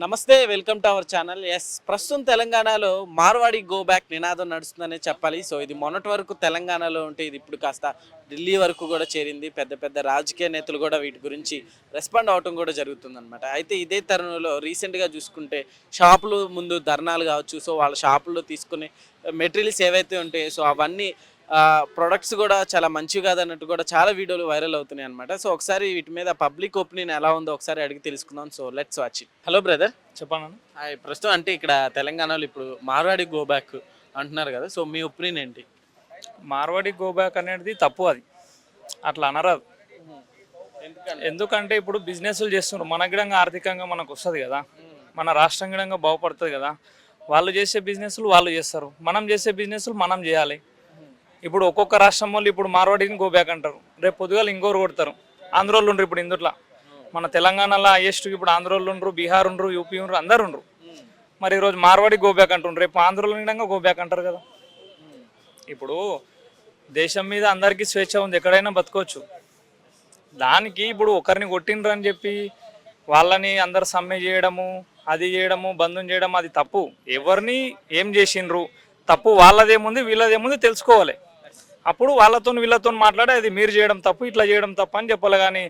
నమస్తే, welcome to our channel. ప్రస్తుతం తెలంగాణలో మార్వాడి గో బ్యాక్ నినాదం నడుస్తుందనే చెప్పాలి. సో ఇది మొన్నటి వరకు తెలంగాణలో ఉంటే ఇది ఇప్పుడు కాస్త ఢిల్లీ వరకు కూడా చేరింది. పెద్ద పెద్ద రాజకీయ నేతలు కూడా వీటి గురించి రెస్పాండ్ అవటం కూడా జరుగుతుందన్నమాట. అయితే ఇదే తరుణంలో రీసెంట్గా చూసుకుంటే షాపులు ముందు ధర్నాలు కావచ్చు, సో వాళ్ళ షాపుల్లో తీసుకునే మెటీరియల్స్ ఏవైతే ఉంటాయో సో అవన్నీ ప్రొడక్ట్స్ కూడా చాలా మంచివి కాదన్నట్టు కూడా చాలా వీడియోలు వైరల్ అవుతున్నాయి అనమాట. సో ఒకసారి వీటి మీద పబ్లిక్ ఒపీనియన్ ఎలా ఉందో ఒకసారి అడిగి తెలుసుకుందాం. So let's watch it. Hello brother, చెప్పాను. ప్రస్తుతం అంటే ఇక్కడ తెలంగాణలో ఇప్పుడు మార్వాడి గో బ్యాక్ అంటున్నారు కదా, సో మీ ఒపీనియన్ ఏంటి? మార్వాడి గో బ్యాక్ అనేది తప్పు, అది అట్లా అనరాదు. ఎందుకంటే ఇప్పుడు బిజినెస్లు చేస్తున్నారు, మన గిడంగా ఆర్థికంగా మనకు వస్తుంది కదా, మన రాష్ట్రం గిడంగా బాగుపడుతుంది కదా. వాళ్ళు చేసే బిజినెస్లు వాళ్ళు చేస్తారు, మనం చేసే బిజినెస్లు మనం చేయాలి. ఇప్పుడు ఒక్కొక్క రాష్ట్రం వాళ్ళు ఇప్పుడు మార్వాడిని గో బ్యాక్ అంటారు, రేపు పొద్దుగాలు ఇంకోరు కొడతారు. ఆంధ్రోళ్ళు ఉండరు ఇప్పుడు ఇందుట్లో, మన తెలంగాణలో హైయెస్ట్ ఇప్పుడు ఆంధ్రోళ్ళు ఉండరు, బీహార్ ఉండరు, యూపీ ఉండరు, అందరు ఉండరు. మరి ఈరోజు మార్వాడి గో బ్యాక్ అంటుండ్రు, రేపు ఆంధ్రోళ్ళు నిండా గో బ్యాక్ అంటారు కదా. ఇప్పుడు దేశం మీద అందరికీ స్వేచ్ఛ ఉంది, ఎక్కడైనా బతకొచ్చు. దానికి ఇప్పుడు ఒకరిని కొట్టిండ్రు అని చెప్పి వాళ్ళని అందరు సమ్మె చేయడము, అది చేయడము, బంధం చేయడం అది తప్పు. ఎవరిని ఏం చేసిండ్రు, తప్పు వాళ్ళదేముంది వీళ్ళదేముంది తెలుసుకోవాలి. అప్పుడు వాళ్ళతో వీళ్ళతో మాట్లాడే అది మీరు చేయడం తప్పు, ఇట్లా చేయడం తప్పు అని చెప్పాలి. కానీ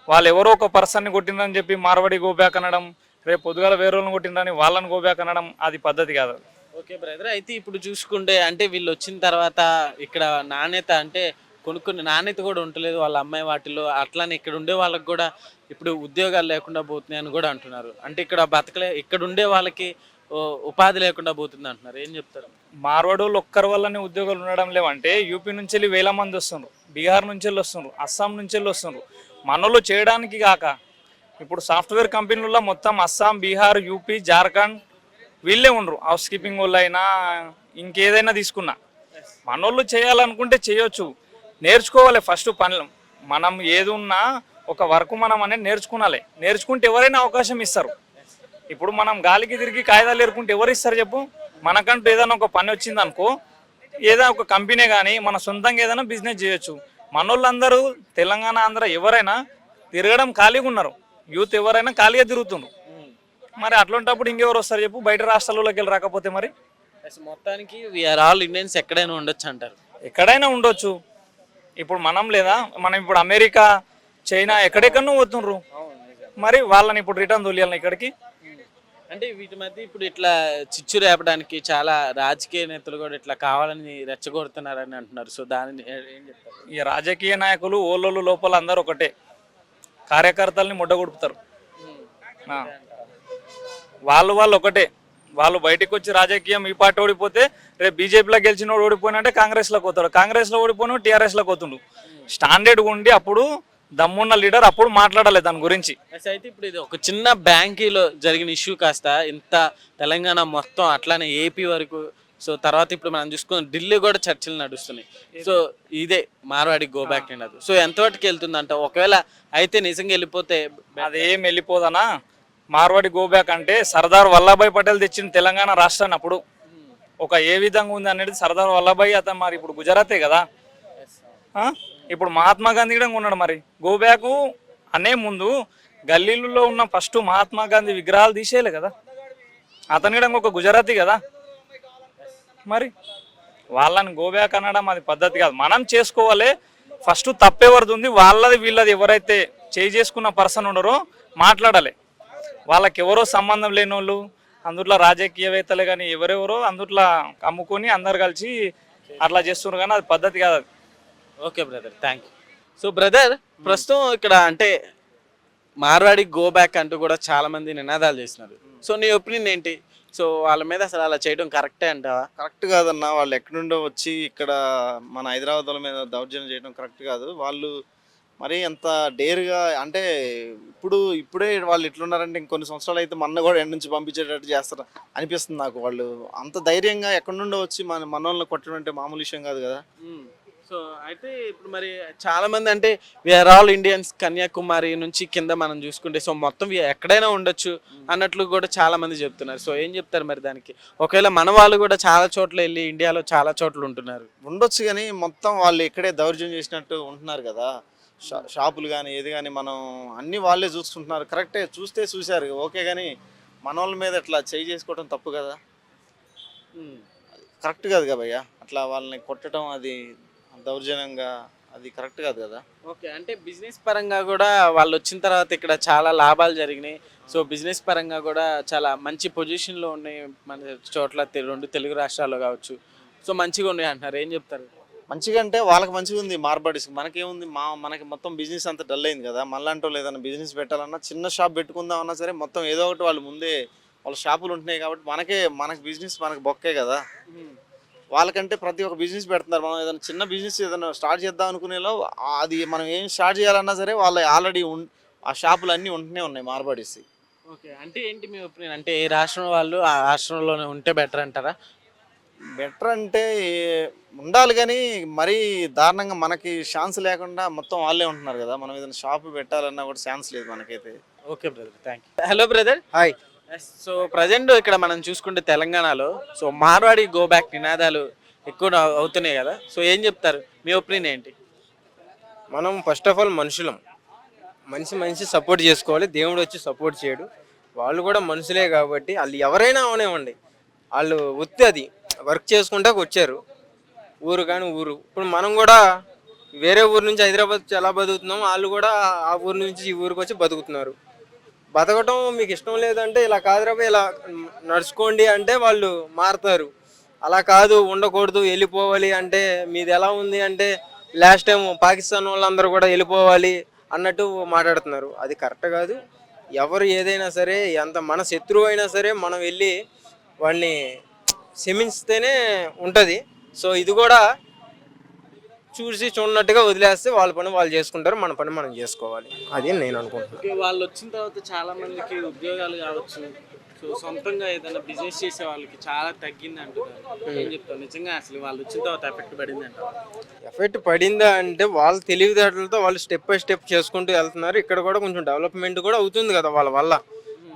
వాళ్ళు ఎవరో ఒక పర్సన్ని కొట్టిందని చెప్పి మార్వాడి గో బ్యాక్ అనడం, రేపు పొద్దుగాల వేరే వాళ్ళని కొట్టిందని వాళ్ళని గో బ్యాక్ అనడం అది పద్ధతి కాదు. ఓకే బ్రదర్, అయితే ఇప్పుడు చూసుకుంటే అంటే వీళ్ళు వచ్చిన తర్వాత ఇక్కడ నాణ్యత అంటే కొన్ని నాణ్యత కూడా ఉండలేదు వాళ్ళ అమ్మాయి వాటిలో. అట్లానే ఇక్కడ ఉండే వాళ్ళకి కూడా ఇప్పుడు ఉద్యోగాలు లేకుండా పోతున్నాయి అని కూడా అంటున్నారు. అంటే ఇక్కడ ఇక్కడ ఉండే వాళ్ళకి ఉపాధి లేకుండా పోతుంది అంటున్నారు, ఏం చెప్తారు? మార్వాడోళ్ళు ఒక్కరి వల్లనే ఉద్యోగాలు ఉండడం లేవంటే యూపీ నుంచి వెళ్ళి వేల మంది వస్తున్నారు, బీహార్ నుంచి వెళ్ళి వస్తున్నారు, అస్సాం నుంచి వెళ్ళి వస్తున్నారు. మనోళ్ళు చేయడానికి కాక ఇప్పుడు సాఫ్ట్వేర్ కంపెనీలలో మొత్తం అస్సాం, బీహార్, యూపీ, జార్ఖండ్ వీళ్ళే ఉండరు. హౌస్ కీపింగ్ వాళ్ళు అయినా ఇంకేదైనా తీసుకున్నా మనోళ్ళు చేయాలనుకుంటే చేయొచ్చు, నేర్చుకోవాలి. ఫస్ట్ పనులు మనం ఏది ఉన్నా ఒక వర్క్ మనం అనేది నేర్చుకోవాలి. నేర్చుకుంటే ఎవరైనా అవకాశం ఇస్తారు. ఇప్పుడు మనం గాలికి తిరిగి కాగితాలు ఏరుకుంటే ఎవరు ఇస్తారు చెప్పు? మనకంటూ ఏదైనా ఒక పని వచ్చింది అనుకో, ఏదైనా ఒక కంపెనీ కానీ మన సొంతంగా ఏదైనా బిజినెస్ చేయొచ్చు. మనోళ్ళందరూ తెలంగాణ, ఆంధ్ర ఎవరైనా తిరగడం ఖాళీగా ఉన్నారు, యూత్ ఎవరైనా ఖాళీగా తిరుగుతున్నారు. మరి అట్లాంటప్పుడు ఇంకెవరు వస్తారు చెప్పు? బయట రాష్ట్రాలలోకి వెళ్ళి రాకపోతే మరి మొత్తానికి వీఆర్ ఆల్ ఇండియన్స్ ఎక్కడైనా ఉండొచ్చు అంటారు. ఎక్కడైనా ఉండొచ్చు. ఇప్పుడు మనం లేదా, మనం ఇప్పుడు అమెరికా, చైనా ఎక్కడెక్కడో పోతుండ్రు, మరి వాళ్ళని ఇప్పుడు రిటర్న్ తోలియాలని ఇక్కడికి. అంటే వీటి మధ్య ఇప్పుడు ఇట్లా చిచ్చు రేపడానికి చాలా రాజకీయ నేతలు కూడా ఇట్లా కావాలని రెచ్చగొడుతున్నారని అంటున్నారు. సో దానిని ఏం చెప్తారు? ఈ రాజకీయ నాయకులు ఓళ్ళోళ్ళు లోపల అందరూ ఒకటే, కార్యకర్తల్ని ముడ్డగొడుపుతారు. వాళ్ళు ఒకటే. వాళ్ళు బయటకు వచ్చి రాజకీయం ఈ పార్టీ ఓడిపోతే రేపు బీజేపీలో గెలిచిన ఓడిపోయినంటే కాంగ్రెస్లోకి పోతాడు, కాంగ్రెస్లో ఓడిపోయిన టీఆర్ఎస్లోకి పోతుండు. స్టాండర్డ్గా ఉండి అప్పుడు దమ్మున్న లీడర్ అప్పుడు మాట్లాడాలి దాని గురించి. అయితే ఇప్పుడు ఇది ఒక చిన్న బ్యాంకీలో జరిగిన ఇష్యూ కాస్త ఇంత తెలంగాణ మొత్తం అట్లానే ఏపీ వరకు, సో తర్వాత ఇప్పుడు మనం చూసుకున్నాం ఢిల్లీ కూడా చర్చలు నడుస్తున్నాయి. సో ఇదే మార్వాడి గో బ్యాక్ అనేది సో ఎంతవరకు వెళ్తుందంట? ఒకవేళ అయితే నిజంగా వెళ్ళిపోతే అదేం వెళ్ళిపోదనా? మార్వాడి గో బ్యాక్ అంటే సర్దార్ వల్లభాయ్ పటేల్ తెచ్చిన తెలంగాణ రాష్ట్రాన్ని అప్పుడు ఒక ఏ విధంగా ఉంది అనేది సర్దార్ వల్లభాయ్ అతను మరి ఇప్పుడు గుజరాతే కదా. ఇప్పుడు మహాత్మా గాంధీ కూడా ఉన్నాడు. మరి గో బ్యాక్ అనే ముందు గల్లీలలో ఉన్న ఫస్ట్ మహాత్మా గాంధీ విగ్రహాలు తీసేయాలి కదా, అతని కూడా ఒక గుజరాతీ కదా. మరి వాళ్ళని గో బ్యాక్ అనడం అది పద్ధతి కాదు. మనం చేసుకోవాలి. ఫస్ట్ తప్పెవరిది ఉంది, వాళ్ళది వీళ్ళది ఎవరైతే చేసుకున్న పర్సన్ ఉన్నారో మాట్లాడాలి. వాళ్ళకి ఎవరో సంబంధం లేని వాళ్ళు అందుట్లో రాజకీయవేత్తలు కానీ ఎవరెవరో అందుట్లో అమ్ముకొని అందరు కలిసి అట్లా చేస్తున్నారు, కానీ అది పద్ధతి కాదు. Okay brother, thank you. So brother, ప్రస్తుతం ఇక్కడ అంటే మార్వాడి గో బ్యాక్ అంటూ కూడా చాలా మంది నినాదాలు చేస్తున్నారు. సో నీ ఒపీనియన్ ఏంటి? సో వాళ్ళ మీద అసలు అలా చేయడం కరెక్టే అంటావా? కరెక్ట్ కాదన్న. వాళ్ళు ఎక్కడుండో వచ్చి ఇక్కడ మన హైదరాబాద్ వాళ్ళ మీద దౌర్జన్యం చేయడం కరెక్ట్ కాదు. వాళ్ళు మరి ఎంత డేర్గా అంటే ఇప్పుడే వాళ్ళు ఇట్లున్నారంటే ఇంకొన్ని సంవత్సరాలు అయితే మన కూడా ఎండ నుంచి పంపించేటట్టు చేస్తారు అనిపిస్తుంది నాకు. వాళ్ళు అంత ధైర్యంగా ఎక్కడి నుండో వచ్చి మన వాళ్ళని కొట్టడం అంటే మామూలు విషయం కాదు కదా. సో అయితే ఇప్పుడు మరి చాలా మంది అంటే వీఆర్ ఆల్ ఇండియన్స్, కన్యాకుమారి నుంచి కింద మనం చూసుకుంటే సో మొత్తం ఎక్కడైనా ఉండొచ్చు అన్నట్లు కూడా చాలా మంది చెప్తున్నారు. సో ఏం చెప్తారు మరి దానికి? ఒకవేళ మన వాళ్ళు కూడా చాలా చోట్ల వెళ్ళి ఇండియాలో చాలా చోట్ల ఉంటున్నారు, ఉండొచ్చు, కానీ మొత్తం వాళ్ళు ఇక్కడే దౌర్జన్యం చేసినట్టు ఉంటున్నారు కదా. షాపులు కానీ ఏది కానీ మనం అన్నీ వాళ్ళే చూసుకుంటున్నారు. కరెక్టే, చూశారు ఓకే, కానీ మన వాళ్ళ మీద ఇట్లా చేయి చేసుకోవడం తప్పు కదా, కరెక్ట్ కాదు కదా భయ్య. అట్లా వాళ్ళని కొట్టడం అది దౌర్జన్యంగా అది కరెక్ట్ కాదు కదా. ఓకే, అంటే బిజినెస్ పరంగా కూడా వాళ్ళు వచ్చిన తర్వాత ఇక్కడ చాలా లాభాలు జరిగినాయి. సో బిజినెస్ పరంగా కూడా చాలా మంచి పొజిషన్లో ఉన్నాయి మన చోట్ల, రెండు తెలుగు రాష్ట్రాల్లో కావచ్చు. సో మంచిగా ఉన్నాయి అంటున్నారు, ఏం చెప్తారు? మంచిగా అంటే వాళ్ళకి మంచిగా ఉంది మార్బడీస్, మనకేముంది, మనకి మొత్తం బిజినెస్ అంతా డల్ అయింది కదా. మళ్ళంటూ వాళ్ళు ఏదైనా బిజినెస్ పెట్టాలన్నా, చిన్న షాప్ పెట్టుకుందాం అన్నా సరే మొత్తం ఏదో ఒకటి వాళ్ళు ముందే వాళ్ళ షాపులు ఉంటున్నాయి కాబట్టి మనకి బిజినెస్ మనకు బొక్కే కదా. వాళ్ళకంటే ప్రతి ఒక్క బిజినెస్ పెడుతున్నారు. మనం ఏదైనా చిన్న బిజినెస్ ఏదైనా స్టార్ట్ చేద్దాం అనుకునేలో అది మనం ఏం స్టార్ట్ చేయాలన్నా సరే వాళ్ళ ఆల్రెడీ ఆ షాపులు అన్నీ ఉంటూనే ఉన్నాయి మార్బడీస్. ఓకే, అంటే ఏంటి మీ ఒపీనియన్? అంటే ఏ రాష్ట్రం వాళ్ళు ఆ రాష్ట్రంలోనే ఉంటే బెటర్ అంటారా? బెటర్ అంటే ఉండాలి కానీ మరీ దారుణంగా మనకి ఛాన్స్ లేకుండా మొత్తం వాళ్ళే ఉంటున్నారు కదా. మనం ఏదైనా షాప్ పెట్టాలన్నా కూడా ఛాన్స్ లేదు మనకైతే. Okay brother, thank you. Hello brother. Hi. So present ఇక్కడ మనం చూసుకుంటే తెలంగాణలో సో మార్వాడి గో బ్యాక్ నినాదాలు ఎక్కువ అవుతున్నాయి కదా. సో ఏం చెప్తారు, మీ ఒపీనియన్ ఏంటి? మనం ఫస్ట్ ఆఫ్ ఆల్ మనుషులం, మనిషి సపోర్ట్ చేసుకోవాలి, దేవుడు వచ్చి సపోర్ట్ చేయడు. వాళ్ళు కూడా మనుషులే కాబట్టి వాళ్ళు ఎవరైనా అవనివ్వండి, వాళ్ళు వృత్తి అది వర్క్ చేసుకుంటే వచ్చారు ఊరు కానీ ఊరు. ఇప్పుడు మనం కూడా వేరే ఊరు నుంచి హైదరాబాద్ ఎలా బతుకుతున్నాం, వాళ్ళు కూడా ఆ ఊరు నుంచి ఈ ఊరికి వచ్చి బతుకుతున్నారు. బతకటం మీకు ఇష్టం లేదంటే ఇలా కాదురాబా ఇలా నడుచుకోండి అంటే వాళ్ళు మారుతారు. అలా కాదు ఉండకూడదు వెళ్ళిపోవాలి అంటే మీది ఎలా ఉంది అంటే లాస్ట్ టైం పాకిస్తాన్ వాళ్ళందరూ కూడా వెళ్ళిపోవాలి అన్నట్టు మాట్లాడుతున్నారు. అది కరెక్ట్ కాదు. ఎవరు ఏదైనా సరే ఎంత మన శత్రువు అయినా సరే మనం వెళ్ళి వాడిని క్షమిస్తేనే ఉంటుంది. సో ఇది కూడా చూడనట్టుగా వదిలేస్తే వాళ్ళ పని వాళ్ళు చేసుకుంటారు, మన పని మనం చేసుకోవాలి, అది నేను అనుకుంటున్నాను. ఓకే, వాళ్ళు వచ్చిన తర్వాత చాలా మందికి ఉద్యోగాలు కావచ్చు, సో సొంతంగా ఏదైనా బిజినెస్ చేసే వాళ్ళకి చాలా తగ్గింది అంటున్నారు, ఏం చెప్తారు? నిజంగా అసలు వాళ్ళు వచ్చిన తర్వాత ఎఫెక్ట్ పడింది అంటారు? ఎఫెక్ట్ పడిందా అంటే వాళ్ళ తెలివితేటలతో వాళ్ళు స్టెప్ బై స్టెప్ చేసుకుంటూ వెళ్తున్నారు. ఇక్కడ కూడా కొంచెం డెవలప్మెంట్ కూడా అవుతుంది కదా వాళ్ళ వల్ల.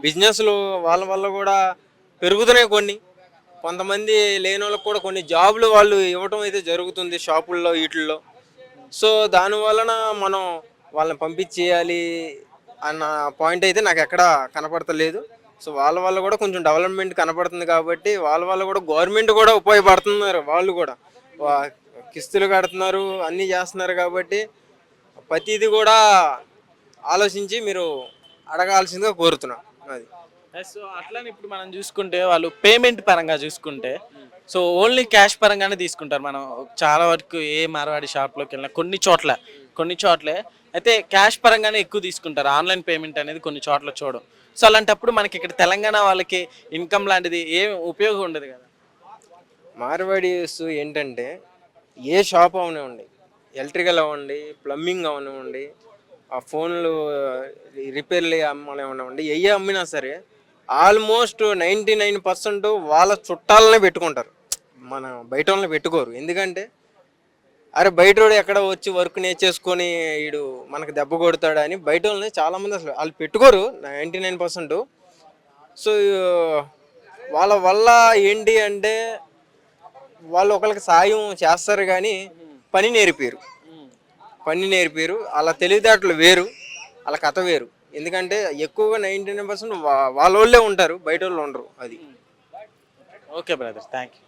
బిజినెస్లు వాళ్ళ వల్ల కూడా పెరుగుతున్నాయి. కొంతమంది లేని వాళ్ళకి కూడా కొన్ని జాబులు వాళ్ళు ఇవ్వటం అయితే జరుగుతుంది షాపుల్లో వీటిల్లో. సో దాని వలన మనం వాళ్ళని పంపించేయాలి అన్న పాయింట్ అయితే నాకు ఎక్కడ కనపడతలేదు. సో వాళ్ళ వల్ల కూడా కొంచెం డెవలప్మెంట్ కనపడుతుంది కాబట్టి వాళ్ళ వల్ల కూడా గవర్నమెంట్ కూడా ఉపయోగపడుతున్నారు. వాళ్ళు కూడా కిస్తులు కడుతున్నారు, అన్నీ చేస్తున్నారు కాబట్టి ప్రతిదీ కూడా ఆలోచించి మీరు అడగాల్సిందిగా కోరుతున్నాను. అది సో అట్లానే ఇప్పుడు మనం చూసుకుంటే వాళ్ళు పేమెంట్ పరంగా చూసుకుంటే సో ఓన్లీ క్యాష్ పరంగానే తీసుకుంటారు. మనం చాలా వరకు ఏ మార్వాడి షాప్లోకి వెళ్ళినా కొన్ని చోట్లే అయితే క్యాష్ పరంగానే ఎక్కువ తీసుకుంటారు. ఆన్లైన్ పేమెంట్ అనేది కొన్ని చోట్ల చూడం. సో అలాంటప్పుడు మనకి ఇక్కడ తెలంగాణ వాళ్ళకి ఇన్కమ్ లాంటిది ఏం ఉపయోగం ఉండదు కదా. మార్వాడీస్ ఏంటంటే ఏ షాప్ అవనివ్వండి, ఎలక్ట్రికల్ అవ్వండి, ప్లంబింగ్ అవనివ్వండి, ఆ ఫోన్లు రిపేర్లు అమ్మనివ్వండి, ఏ అమ్మినా సరే ఆల్మోస్ట్ 99% వాళ్ళ చుట్టాలనే పెట్టుకుంటారు, మన బయట వాళ్ళని పెట్టుకోరు. ఎందుకంటే అరే బయటోడు ఎక్కడ వచ్చి వర్క్ నేర్చేసుకొని వీడు మనకు దెబ్బ కొడతాడు అని బయట వాళ్ళని చాలామంది అసలు వాళ్ళు పెట్టుకోరు 99%. సో వాళ్ళ వల్ల ఏంటి అంటే వాళ్ళు ఒకరికి సాయం చేస్తారు కానీ పని నేర్పారు. అలా తెలివితేటలు వేరు, అలా కథ వేరు. ఎందుకంటే ఎక్కువగా 99% వాళ్ళే ఉంటారు, బయట వాళ్ళు ఉండరు. అది ఓకే బ్రదర్, థ్యాంక్ యూ.